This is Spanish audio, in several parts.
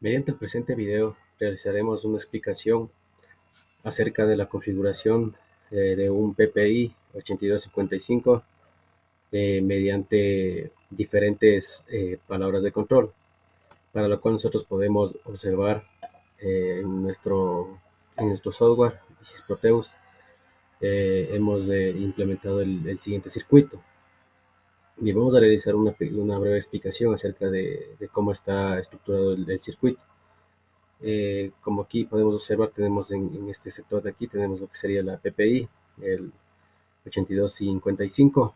Mediante el presente video realizaremos una explicación acerca de la configuración de un PPI 8255 mediante diferentes palabras de control, para lo cual nosotros podemos observar en nuestro software Isis Proteus. Hemos implementado el siguiente circuito y vamos a realizar una breve explicación acerca de cómo está estructurado el circuito. Como aquí podemos observar, tenemos en este sector de aquí, tenemos lo que sería la PPI, el 8255.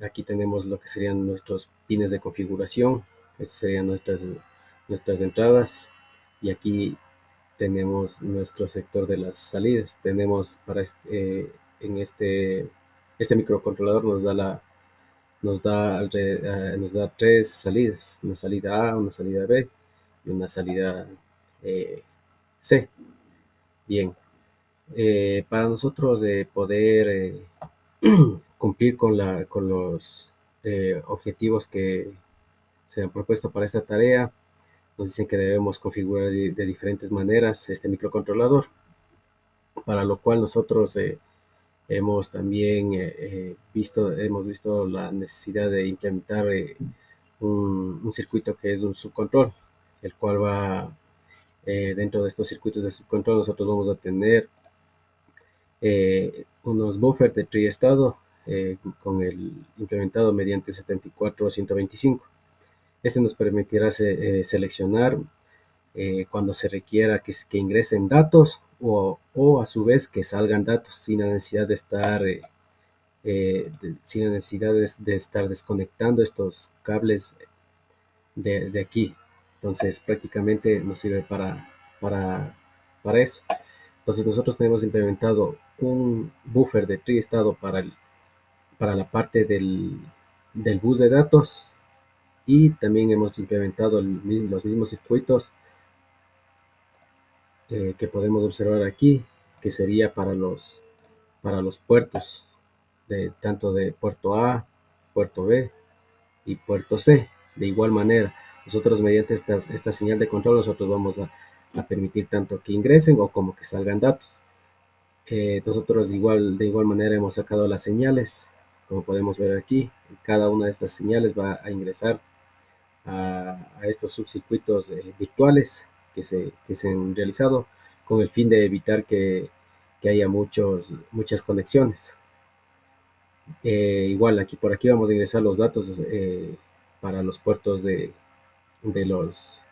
Aquí tenemos lo que serían nuestros pines de configuración. Estas serían nuestras entradas. Y aquí tenemos nuestro sector de las salidas. Tenemos este microcontrolador nos da tres salidas: una salida A, una salida B y una salida C. Bien, para nosotros poder cumplir con los objetivos que se han propuesto para esta tarea, nos dicen que debemos configurar de diferentes maneras este microcontrolador, para lo cual nosotros hemos también hemos visto la necesidad de implementar un circuito que es un subcontrol, el cual va dentro de estos circuitos de subcontrol. Nosotros vamos a tener unos buffers de triestado con el implementado mediante 74125. Este nos permitirá seleccionar cuando se requiera que ingresen datos o a su vez que salgan datos sin la necesidad de estar desconectando estos cables de aquí. Entonces prácticamente nos sirve para eso. Entonces nosotros tenemos implementado un buffer de triestado para la parte del bus de datos, y también hemos implementado los mismos circuitos que podemos observar aquí, que sería para los puertos, tanto de puerto A, puerto B y puerto C. De igual manera, nosotros mediante esta señal de control, nosotros vamos a permitir tanto que ingresen o como que salgan datos. Nosotros de igual manera hemos sacado las señales, como podemos ver aquí. Cada una de estas señales va a ingresar a estos subcircuitos virtuales que se han realizado, con el fin de evitar que haya muchas conexiones. Igual por aquí vamos a ingresar los datos para los puertos de los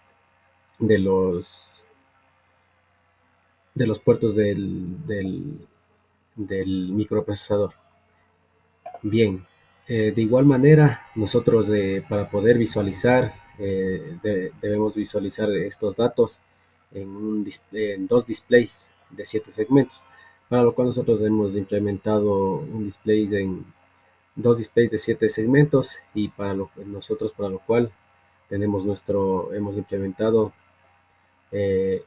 de los de los puertos del microprocesador. Bien, de igual manera, nosotros para poder visualizar, debemos visualizar estos datos en dos displays de 7 segmentos, para lo cual nosotros hemos implementado dos displays de 7 segmentos, y para lo cual hemos implementado eh,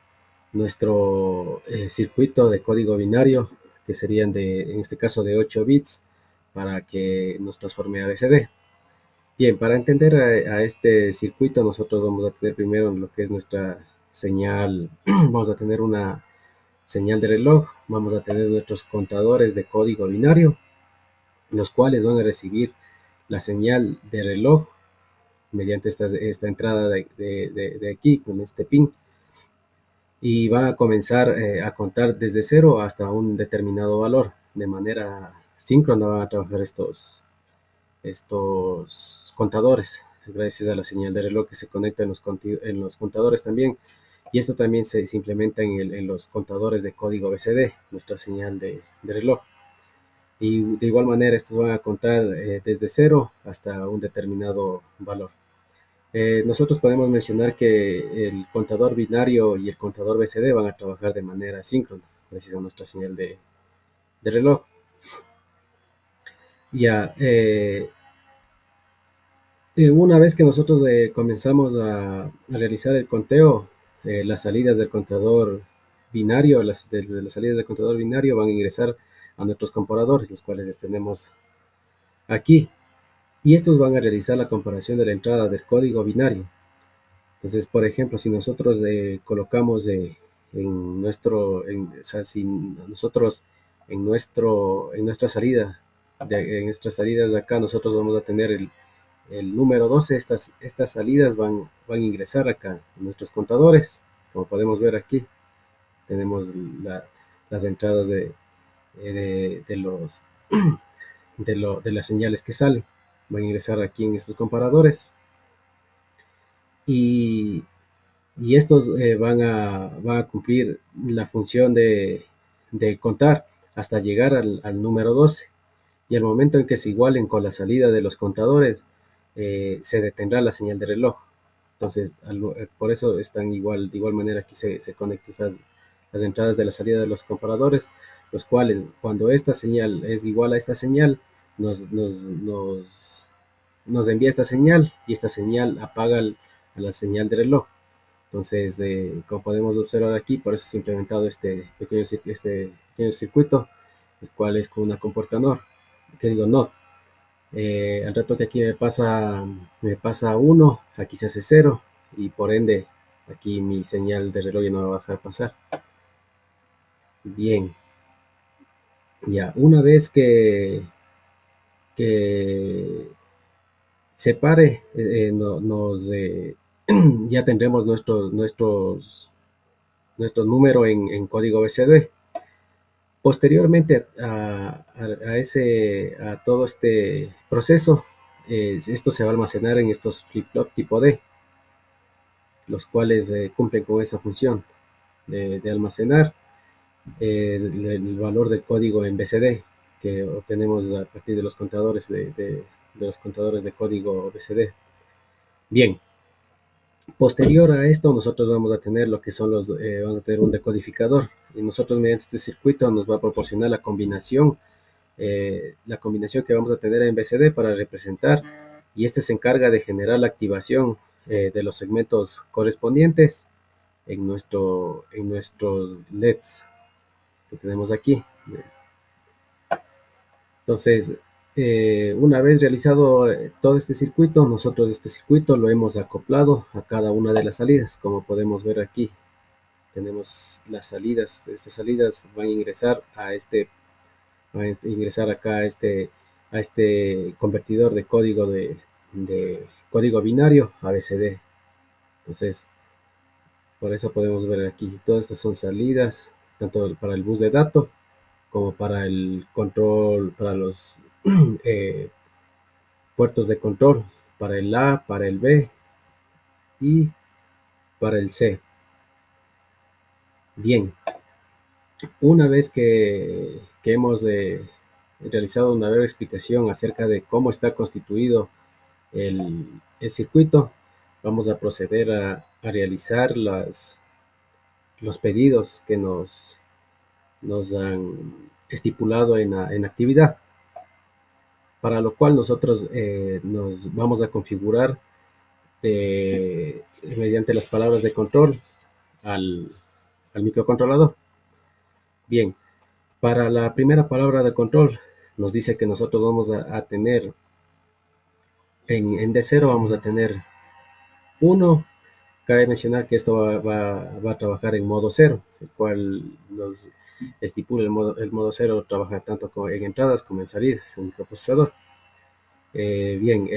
nuestro circuito de código binario, que serían en este caso de 8 bits, para que nos transforme a BCD. Bien, para entender a este circuito, nosotros vamos a tener primero lo que es nuestra señal. Vamos a tener una señal de reloj, vamos a tener nuestros contadores de código binario, los cuales van a recibir la señal de reloj mediante esta entrada de aquí, con este pin, y van a comenzar a contar desde cero hasta un determinado valor. De manera síncrona van a trabajar estos contadores, gracias a la señal de reloj que se conecta en los contadores también. Y esto también se implementa en los contadores de código BCD, nuestra señal de reloj. Y de igual manera, estos van a contar desde cero hasta un determinado valor. Nosotros podemos mencionar que el contador binario y el contador BCD van a trabajar de manera síncrona, gracias a nuestra señal de reloj. Ya, una vez que nosotros comenzamos a realizar el conteo, las salidas del contador binario, las salidas del contador binario van a ingresar a nuestros comparadores, los cuales les tenemos aquí, y estos van a realizar la comparación de la entrada del código binario Entonces, por ejemplo, si nosotros colocamos en nuestro, o sea, si nosotros en nuestra salida, en nuestras salidas de acá, nosotros vamos a tener el número 12. Estas salidas van a ingresar acá en nuestros contadores. Como podemos ver aquí, tenemos las entradas de los, de las señales que salen. Van a ingresar aquí en estos comparadores. Y estos van a cumplir la función de contar hasta llegar al número 12. Y al momento en que se igualen con la salida de los contadores, se detendrá la señal de reloj. Entonces, por eso están igual, de igual manera aquí se conectan las entradas de la salida de los comparadores, los cuales cuando esta señal es igual a esta señal, nos envía esta señal, y esta señal apaga a la señal de reloj. Entonces, como podemos observar aquí, por eso se ha implementado este pequeño circuito, el cual es con una comportador, que digo no. Al rato que aquí me pasa 1, aquí se hace 0, y por ende aquí mi señal de reloj ya no va a dejar pasar. Bien, ya una vez que se pare, ya tendremos nuestro número en código BCD. Posteriormente a todo este proceso, esto se va a almacenar en estos flip-flop tipo D, los cuales cumplen con esa función de almacenar el valor del código en BCD que obtenemos a partir de los contadores de los contadores de código BCD. Bien, posterior a esto, nosotros vamos a tener lo que son vamos a tener un decodificador, y nosotros mediante este circuito nos va a proporcionar la combinación que vamos a tener en BCD para representar, y este se encarga de generar la activación de los segmentos correspondientes en nuestros LEDs que tenemos aquí. Entonces, una vez realizado todo este circuito, nosotros este circuito lo hemos acoplado a cada una de las salidas. Como podemos ver aquí, tenemos las salidas. Estas salidas van a ingresar acá a este convertidor de código de código binario a BCD. Entonces, por eso podemos ver aquí, todas estas son salidas, tanto para el bus de datos como para el control, para los eh, puertos de control, para el A, para el B y para el C. Bien, una vez que hemos realizado una breve explicación acerca de cómo está constituido el circuito, vamos a proceder a realizar los pedidos que nos han estipulado en actividad, para lo cual nosotros nos vamos a configurar mediante las palabras de control al, al microcontrolador. Bien, para la primera palabra de control nos dice que nosotros vamos a tener en D0 vamos a tener 1. Cabe mencionar que esto va a trabajar en modo 0, el cual nos estipula el modo 0 trabaja tanto en entradas como en salidas en el microprocesador. Bien,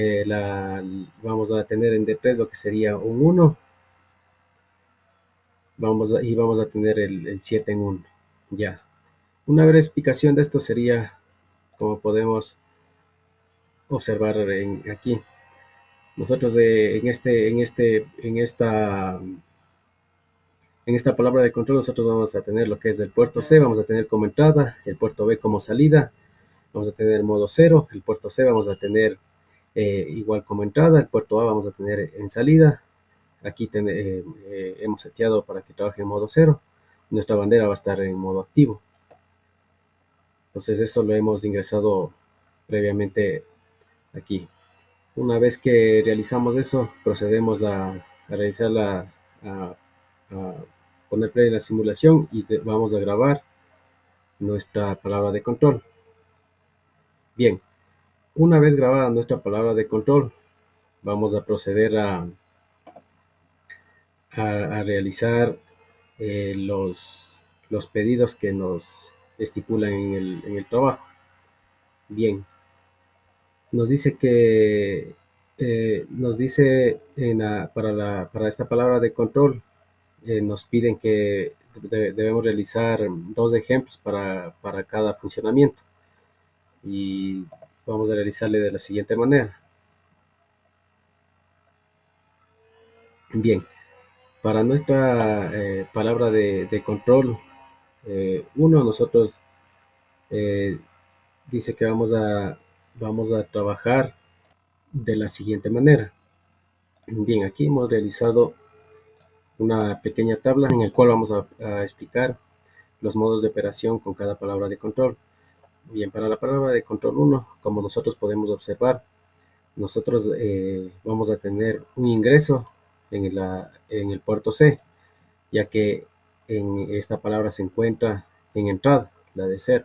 vamos a tener en D3 lo que sería un 1, y vamos a tener el 7 en 1. Ya, una breve explicación de esto sería, como podemos observar aquí, nosotros en esta palabra de control, nosotros vamos a tener lo que es el puerto C, vamos a tener como entrada, el puerto B como salida, vamos a tener el modo 0, el puerto C vamos a tener igual como entrada, el puerto A vamos a tener en salida. Aquí hemos seteado para que trabaje en modo 0, nuestra bandera va a estar en modo activo. Entonces eso lo hemos ingresado previamente aquí. Una vez que realizamos eso, procedemos a realizar a poner play en la simulación, y vamos a grabar nuestra palabra de control. Bien, una vez grabada nuestra palabra de control, vamos a proceder a realizar los pedidos que nos estipulan en el trabajo. Bien, nos dice que nos dice para esta palabra de control, nos piden que debemos realizar dos ejemplos para cada funcionamiento y vamos a realizarle de la siguiente manera. Bien, para nuestra palabra de control 1, nosotros eh, dice que vamos a trabajar de la siguiente manera. Bien, aquí hemos realizado una pequeña tabla en la cual vamos a explicar los modos de operación con cada palabra de control. Bien, para la palabra de control 1, como nosotros podemos observar, nosotros vamos a tener un ingreso en el puerto C, ya que en esta palabra se encuentra en entrada, la de ser.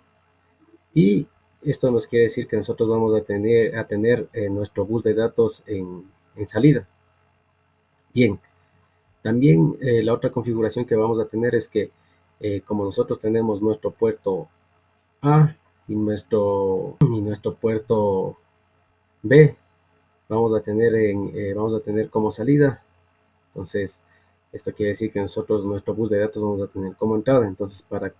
Y esto nos quiere decir que nosotros vamos a tener nuestro bus de datos en salida. Bien, también la otra configuración que vamos a tener es que como nosotros tenemos nuestro puerto A y nuestro puerto B, vamos a tener como salida. Entonces, esto quiere decir que nosotros nuestro bus de datos vamos a tener como entrada. Entonces, para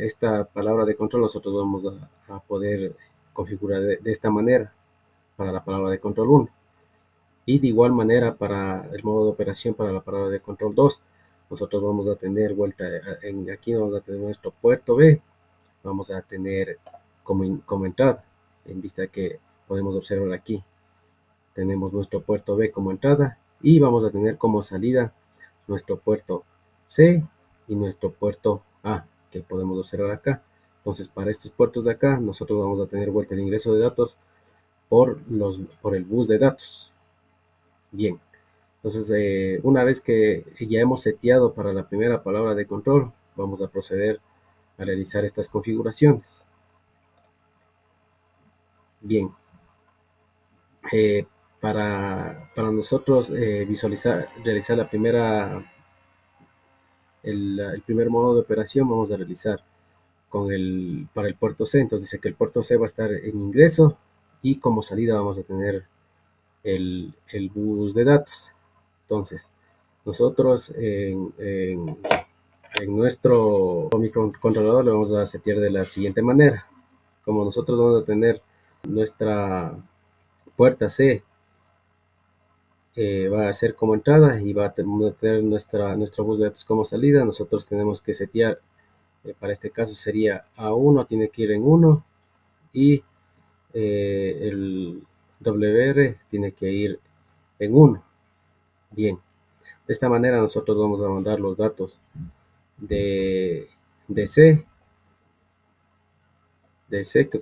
esta palabra de control nosotros vamos a poder configurar de esta manera para la palabra de control 1. Y de igual manera para el modo de operación para la palabra de control 2, nosotros vamos a tener aquí vamos a tener nuestro puerto B, vamos a tener como entrada, en vista que podemos observar aquí, tenemos nuestro puerto B como entrada y vamos a tener como salida nuestro puerto C y nuestro puerto A, que podemos observar acá. Entonces, para estos puertos de acá, nosotros vamos a tener vuelta el ingreso de datos por el bus de datos. Bien, entonces una vez que ya hemos seteado para la primera palabra de control, vamos a proceder a realizar estas configuraciones. Bien, eh, para nosotros realizar el primer modo de operación, vamos a realizar para el puerto C. Entonces dice que el puerto C va a estar en ingreso y como salida vamos a tener el bus de datos. Entonces, nosotros en nuestro microcontrolador lo vamos a setear de la siguiente manera. Como nosotros vamos a tener nuestra puerta C, va a ser como entrada y va a tener nuestro bus de datos como salida, nosotros tenemos que setear, para este caso sería A1, tiene que ir en 1 y el WR tiene que ir en 1. Bien, de esta manera nosotros vamos a mandar los datos de, de C,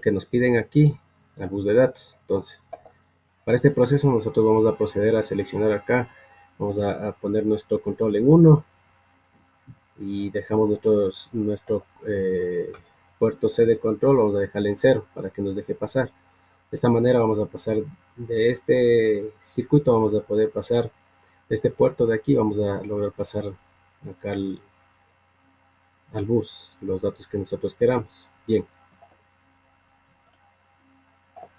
que nos piden aquí al bus de datos. Entonces, para este proceso nosotros vamos a proceder a seleccionar acá, vamos a poner nuestro control en 1 y dejamos nuestro puerto C de control, vamos a dejarle en 0 para que nos deje pasar. De esta manera vamos a pasar de este circuito, vamos a poder pasar de este puerto de aquí, vamos a lograr pasar acá al bus los datos que nosotros queramos. Bien,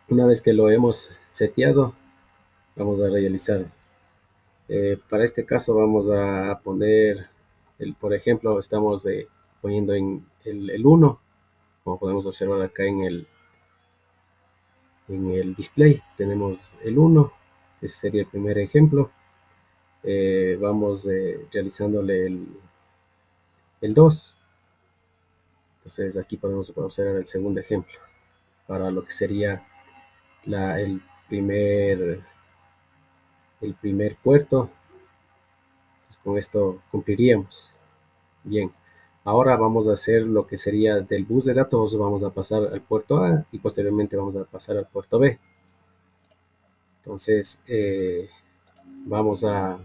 una vez que lo hemos seteado, vamos a realizar. Para este caso vamos a poner, por ejemplo, estamos poniendo en el 1, como podemos observar acá en el display, tenemos el 1, ese sería el primer ejemplo. Vamos realizándole el 2, entonces aquí podemos observar el segundo ejemplo, para lo que sería el primer puerto. Pues con esto cumpliríamos. Bien, ahora vamos a hacer lo que sería del bus de datos, vamos a pasar al puerto A y posteriormente vamos a pasar al puerto B. Entonces, vamos a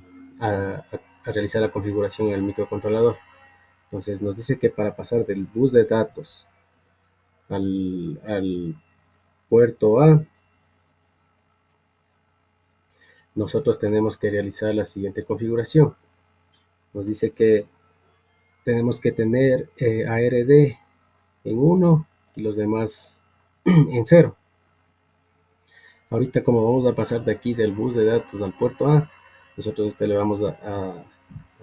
realizar la configuración en el microcontrolador. Entonces, nos dice que para pasar del bus de datos al puerto A, nosotros tenemos que realizar la siguiente configuración. Nos dice que tenemos que tener ARD en 1 y los demás en 0. Ahorita, como vamos a pasar de aquí del bus de datos al puerto A, nosotros le vamos a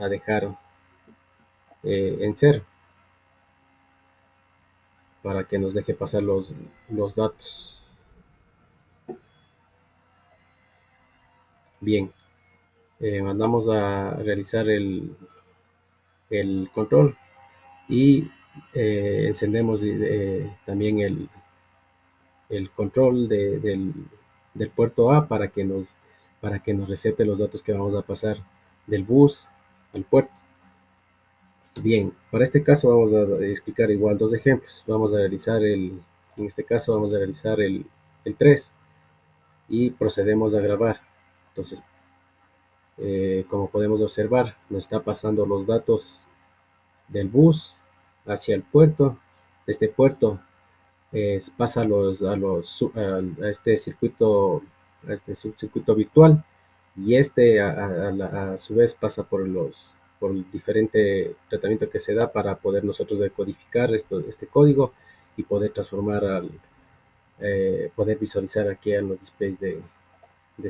dejar en 0 para que nos deje pasar los datos. Bien, mandamos a realizar el control y encendemos también el control del puerto A para que nos recete los datos que vamos a pasar del bus al puerto. Bien, para este caso vamos a explicar igual dos ejemplos. Vamos a realizar en este caso vamos a realizar el 3 y procedemos a grabar. Entonces, como podemos observar, nos está pasando los datos del bus hacia el puerto. Este puerto pasa a este circuito, subcircuito virtual, y este a su vez pasa por el diferente tratamiento que se da para poder nosotros decodificar este código y poder transformar poder visualizar aquí en los displays de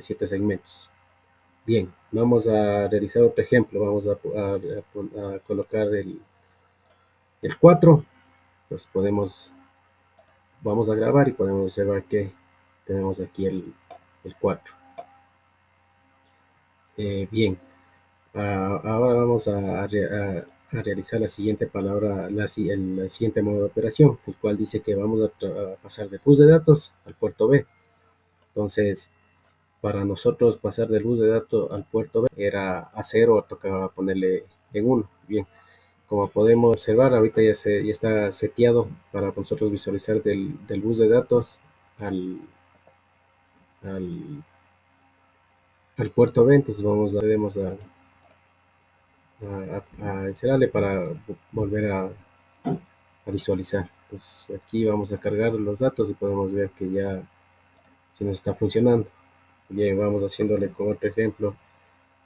7 segmentos. Bien, vamos a realizar otro ejemplo. Vamos a colocar el 4. Pues vamos a grabar y podemos observar que tenemos aquí el 4. Bien, ahora vamos a realizar la siguiente palabra, el siguiente modo de operación, el cual dice que vamos a pasar del bus de datos al puerto B. Entonces, para nosotros pasar del bus de datos al puerto B era a 0, tocaba ponerle en 1. Bien, como podemos observar, ahorita ya está seteado para nosotros visualizar del bus de datos al puerto B. Entonces debemos a encerrarle para volver a visualizar. Entonces aquí vamos a cargar los datos y podemos ver que ya se nos está funcionando. Bien, vamos haciéndole con otro ejemplo.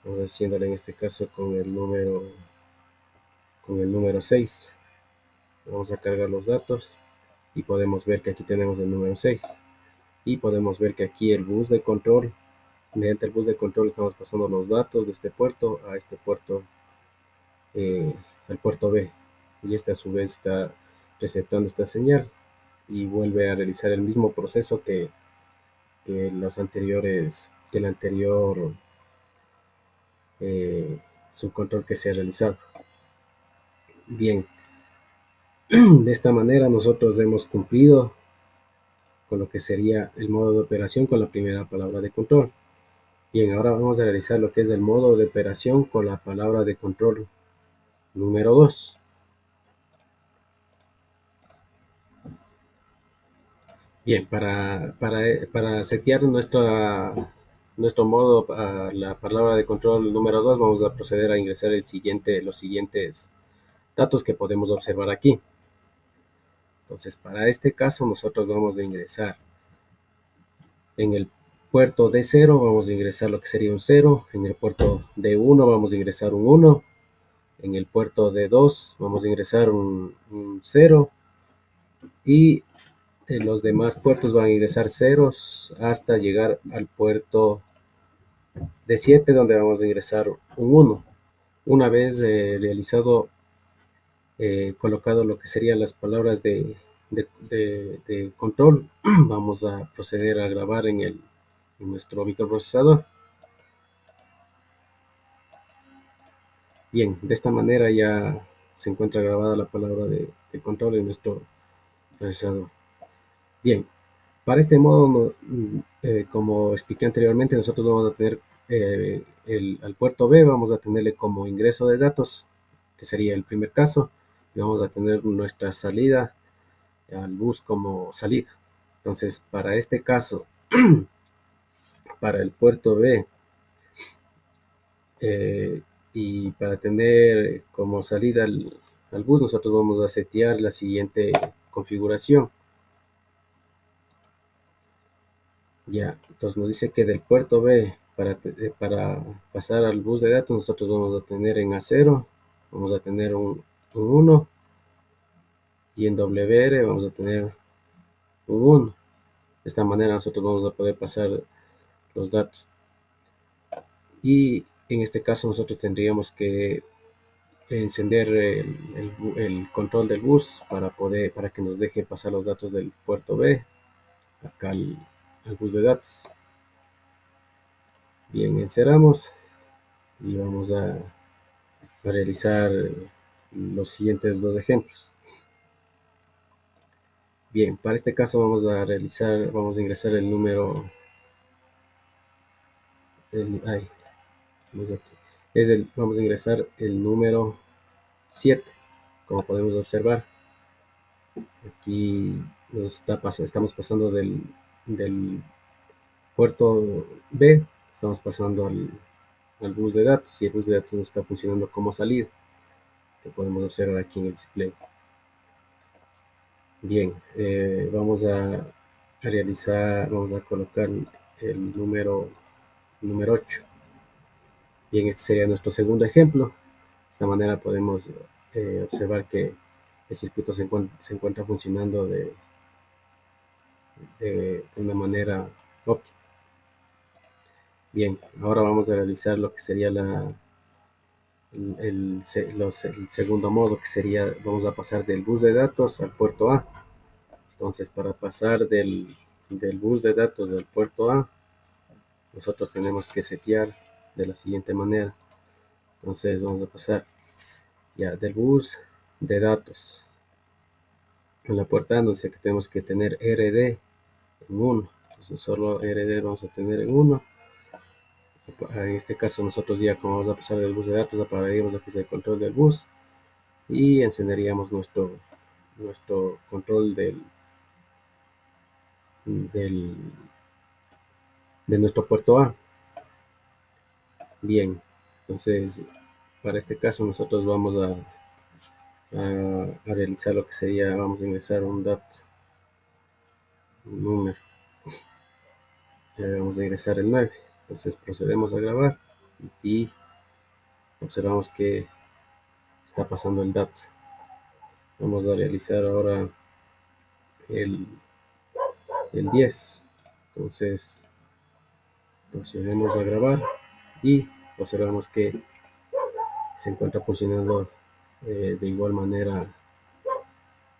Vamos haciéndole en este caso con el número 6. Vamos a cargar los datos y podemos ver que aquí tenemos el número 6. Y podemos ver que aquí el bus de control, mediante el bus de control estamos pasando los datos de este puerto a este puerto, al puerto B. Y este a su vez está receptando esta señal y vuelve a realizar el mismo proceso que los anteriores, que el anterior subcontrol que se ha realizado. Bien, de esta manera nosotros hemos cumplido con lo que sería el modo de operación con la primera palabra de control. Bien, ahora vamos a realizar lo que es el modo de operación con la palabra de control número 2. Bien, para setear nuestro modo a la palabra de control número 2, vamos a proceder a ingresar los siguientes datos que podemos observar aquí. Entonces, para este caso, nosotros vamos a ingresar en el puerto D0, vamos a ingresar lo que sería un 0. En el puerto D1 vamos a ingresar un 1. En el puerto D2 vamos a ingresar un 0. Y los demás puertos van a ingresar ceros hasta llegar al puerto D7, donde vamos a ingresar un 1. Una vez colocado lo que serían las palabras de control, vamos a proceder a grabar en nuestro microprocesador. Bien, de esta manera ya se encuentra grabada la palabra de control en nuestro procesador. Bien, para este modo, como expliqué anteriormente, nosotros vamos a tener al puerto B, vamos a tenerle como ingreso de datos, que sería el primer caso, y vamos a tener nuestra salida al bus como salida. Entonces, para este caso, para el puerto B, y para tener como salida al bus, nosotros vamos a setear la siguiente configuración. Ya, entonces nos dice que del puerto B para pasar al bus de datos, nosotros vamos a tener en A0, vamos a tener un 1, y en WR vamos a tener un 1. De esta manera nosotros vamos a poder pasar los datos. Y en este caso nosotros tendríamos que encender el control del bus para que nos deje pasar los datos del puerto B acá al bus de datos. Bien, encerramos y vamos a realizar los siguientes dos ejemplos. Bien, para este caso vamos a ingresar el número, vamos a ingresar el número 7. Como podemos observar, aquí estamos pasando del puerto B, estamos pasando al bus de datos, y el bus de datos nos está funcionando como salida, que podemos observar aquí en el display. Bien, vamos a colocar el número 8. Bien, este sería nuestro segundo ejemplo. De esta manera podemos observar que el circuito se encuentra funcionando de una manera óptima. Bien, ahora vamos a realizar lo que sería el segundo modo, que sería, vamos a pasar del bus de datos al puerto A. Entonces, para pasar del bus de datos del puerto A, nosotros tenemos que setear de la siguiente manera. Entonces, vamos a pasar ya del bus de datos en la puerta A, nos dice que tenemos que tener RD en 1. Entonces, solo RD vamos a tener en 1. En este caso, nosotros ya, como vamos a pasar del bus de datos, apagaríamos lo que es el control del bus y encenderíamos nuestro control de nuestro puerto A. Bien, entonces para este caso nosotros vamos a realizar lo que sería, vamos a ingresar un número, vamos a ingresar el 9. Entonces procedemos a grabar y observamos que está pasando el dato. Vamos a realizar ahora el 10. Entonces procedemos a grabar y observamos que se encuentra funcionando de igual manera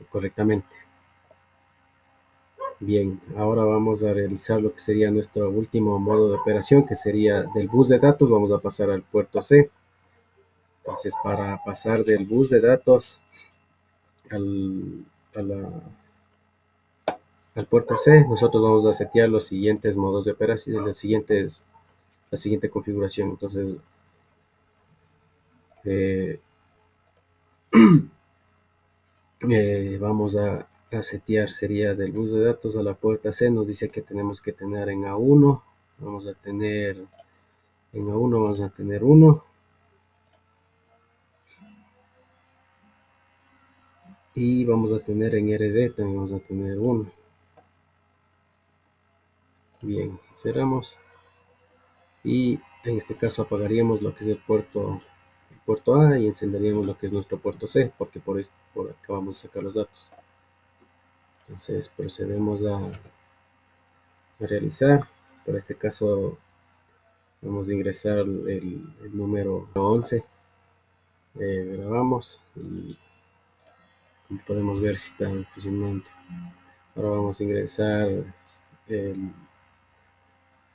correctamente. Bien, ahora vamos a realizar lo que sería nuestro último modo de operación, que sería del bus de datos, vamos a pasar al puerto C. Entonces, para pasar del bus de datos al, al puerto C, nosotros vamos a setear los siguientes modos de operación, la siguiente configuración. Entonces, vamos a setear, sería del bus de datos a la puerta C, nos dice que tenemos que tener en A1, vamos a tener 1, y vamos a tener en RD también vamos a tener 1. Bien, cerramos y en este caso apagaríamos lo que es el puerto A y encenderíamos lo que es nuestro puerto C, porque por acá vamos a sacar los datos. Entonces procedemos a realizar. Para este caso vamos a ingresar el número 11. Grabamos y como podemos ver si está funcionando. Ahora vamos a ingresar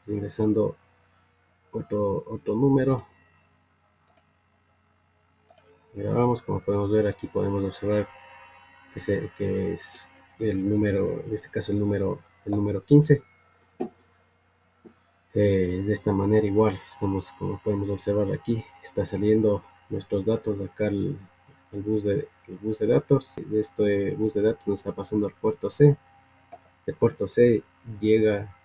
ingresando otro número. Grabamos, como podemos ver aquí, podemos observar que es el número, en este caso el número 15. De esta manera igual, como podemos observar aquí, está saliendo nuestros datos acá el bus de datos. De este bus de datos nos está pasando al puerto C. El puerto C llega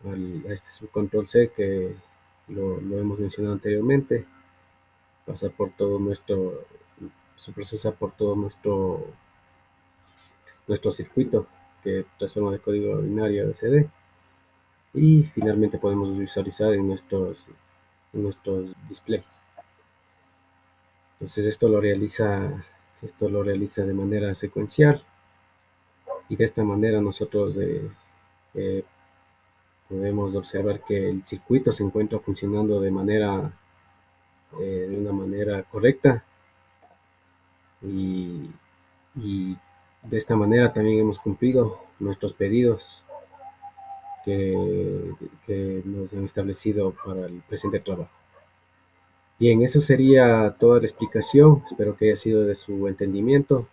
a este subcontrol C que lo hemos mencionado anteriormente. Pasa por todo se procesa por todo nuestro circuito que transforma de código binario a BCD. y finalmente podemos visualizar en nuestros displays. Entonces esto lo realiza de manera secuencial, y de esta manera nosotros eh, podemos observar que el circuito se encuentra funcionando de una manera correcta, y, y de esta manera también hemos cumplido nuestros pedidos que, que nos han establecido para el presente trabajo. Bien, eso sería toda la explicación. Espero que haya sido de su entendimiento,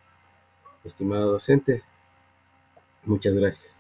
estimado docente. Muchas gracias.